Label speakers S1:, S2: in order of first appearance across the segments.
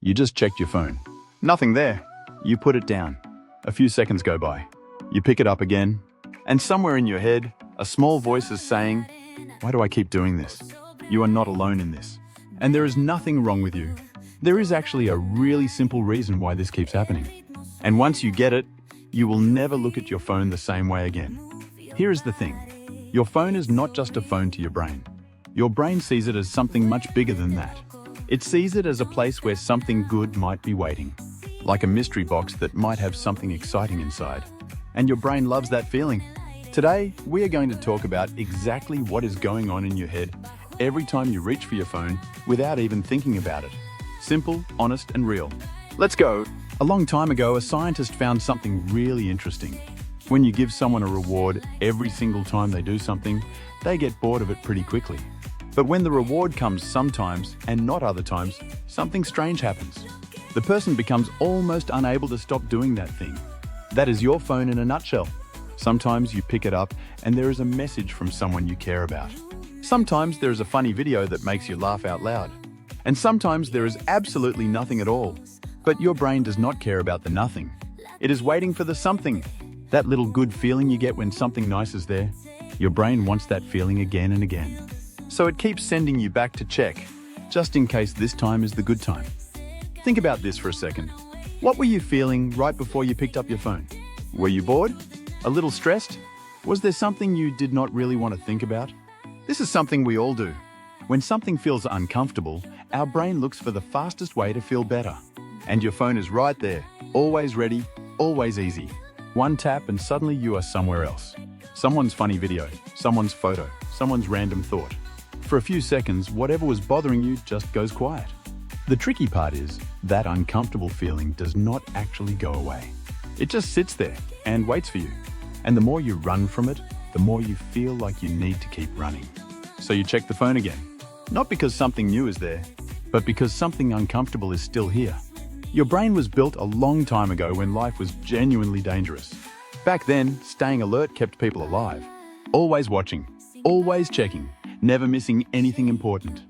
S1: You just checked your phone. Nothing there. You put it down. A few seconds go by. You pick it up again, and somewhere in your head, a small voice is saying, "Why do I keep doing this?" You are not alone in this. And there is nothing wrong with you. There is actually a really simple reason why this keeps happening. And once you get it, you will never look at your phone the same way again. Here is the thing. Your phone is not just a phone to your brain. Your brain sees it as something much bigger than that. It sees it as a place where something good might be waiting, like a mystery box that might have something exciting inside. And your brain loves that feeling. Today, we are going to talk about exactly what is going on in your head every time you reach for your phone without even thinking about it. Simple, honest, and real. Let's go. A long time ago, a scientist found something really interesting. When you give someone a reward every single time they do something, they get bored of it pretty quickly. But when the reward comes sometimes and not other times, something strange happens. The person becomes almost unable to stop doing that thing. That is your phone in a nutshell. Sometimes you pick it up and there is a message from someone you care about. Sometimes there is a funny video that makes you laugh out loud. And sometimes there is absolutely nothing at all. But your brain does not care about the nothing. It is waiting for the something. That little good feeling you get when something nice is there. Your brain wants that feeling again and again. So it keeps sending you back to check, just in case this time is the good time. Think about this for a second. What were you feeling right before you picked up your phone? Were you bored? A little stressed? Was there something you did not really want to think about? This is something we all do. When something feels uncomfortable, our brain looks for the fastest way to feel better. And your phone is right there, always ready, always easy. One tap and suddenly you are somewhere else. Someone's funny video, someone's photo, someone's random thought. For a few seconds, whatever was bothering you just goes quiet. The tricky part is, that uncomfortable feeling does not actually go away. It just sits there and waits for you. And the more you run from it, the more you feel like you need to keep running. So you check the phone again. Not because something new is there, but because something uncomfortable is still here. Your brain was built a long time ago when life was genuinely dangerous. Back then, staying alert kept people alive. Always watching, always checking, never missing anything important.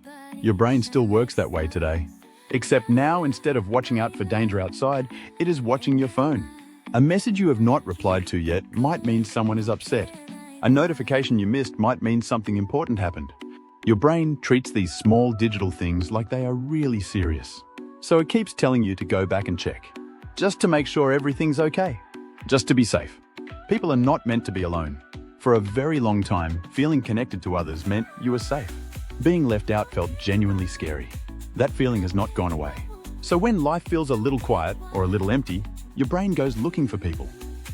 S1: Your brain still works that way today. Except now, instead of watching out for danger outside, it is watching your phone. A message you have not replied to yet might mean someone is upset. A notification you missed might mean something important happened. Your brain treats these small digital things like they are really serious. So it keeps telling you to go back and check. Just to make sure everything's okay. Just to be safe. People are not meant to be alone. For a very long time, feeling connected to others meant you were safe. Being left out felt genuinely scary. That feeling has not gone away. So when life feels a little quiet or a little empty, your brain goes looking for people.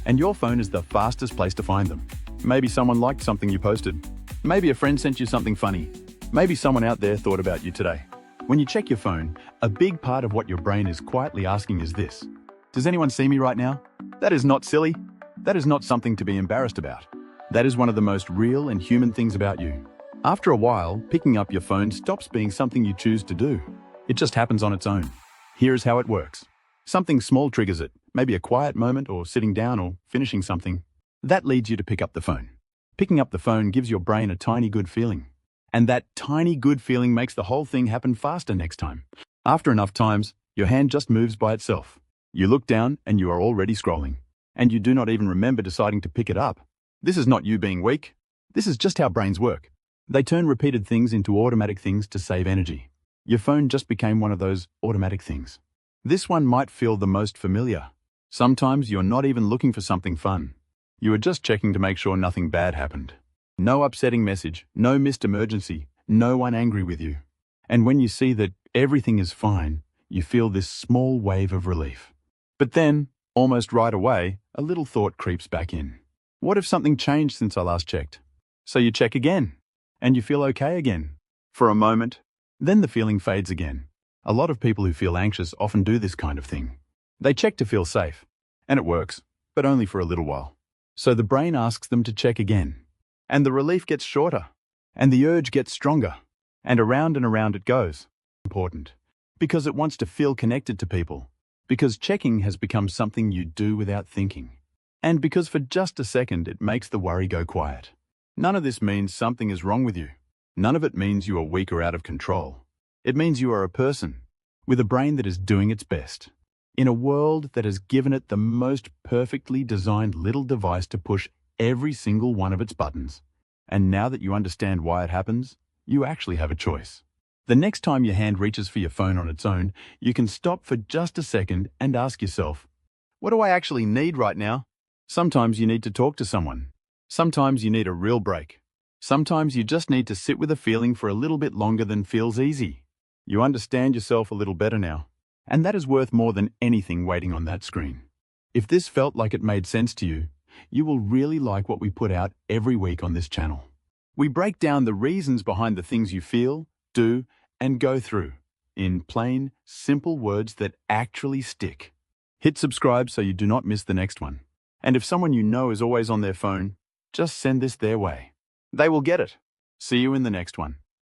S1: And your phone is the fastest place to find them. Maybe someone liked something you posted. Maybe a friend sent you something funny. Maybe someone out there thought about you today. When you check your phone, a big part of what your brain is quietly asking is this. Does anyone see me right now? That is not silly. That is not something to be embarrassed about. That is one of the most real and human things about you. After a while, picking up your phone stops being something you choose to do. It just happens on its own. Here's how it works. Something small triggers it, maybe a quiet moment or sitting down or finishing something. That leads you to pick up the phone. Picking up the phone gives your brain a tiny good feeling. And that tiny good feeling makes the whole thing happen faster next time. After enough times, your hand just moves by itself. You look down and you are already scrolling. And you do not even remember deciding to pick it up. This is not you being weak. This is just how brains work. They turn repeated things into automatic things to save energy. Your phone just became one of those automatic things. This one might feel the most familiar. Sometimes you're not even looking for something fun. You are just checking to make sure nothing bad happened. No upsetting message, no missed emergency, no one angry with you. And when you see that everything is fine, you feel this small wave of relief. But then, almost right away, a little thought creeps back in. What if something changed since I last checked? So you check again, and you feel okay again. For a moment, then the feeling fades again. A lot of people who feel anxious often do this kind of thing. They check to feel safe, and it works, but only for a little while. So the brain asks them to check again. And the relief gets shorter, and the urge gets stronger, and around it goes. Important. Because it wants to feel connected to people. Because checking has become something you do without thinking. And because for just a second it makes the worry go quiet. None of this means something is wrong with you. None of it means you are weak or out of control. It means you are a person. with a brain that is doing its best. In a world that has given it the most perfectly designed little device to push every single one of its buttons. And now that you understand why it happens, you actually have a choice. The next time your hand reaches for your phone on its own, you can stop for just a second and ask yourself, what do I actually need right now? Sometimes you need to talk to someone. Sometimes you need a real break. Sometimes you just need to sit with a feeling for a little bit longer than feels easy. You understand yourself a little better now, and that is worth more than anything waiting on that screen. If this felt like it made sense to you, you will really like what we put out every week on this channel. We break down the reasons behind the things you feel, do, and go through in plain, simple words that actually stick. Hit subscribe so you do not miss the next one. And if someone you know is always on their phone, just send this their way. They will get it. See you in the next one.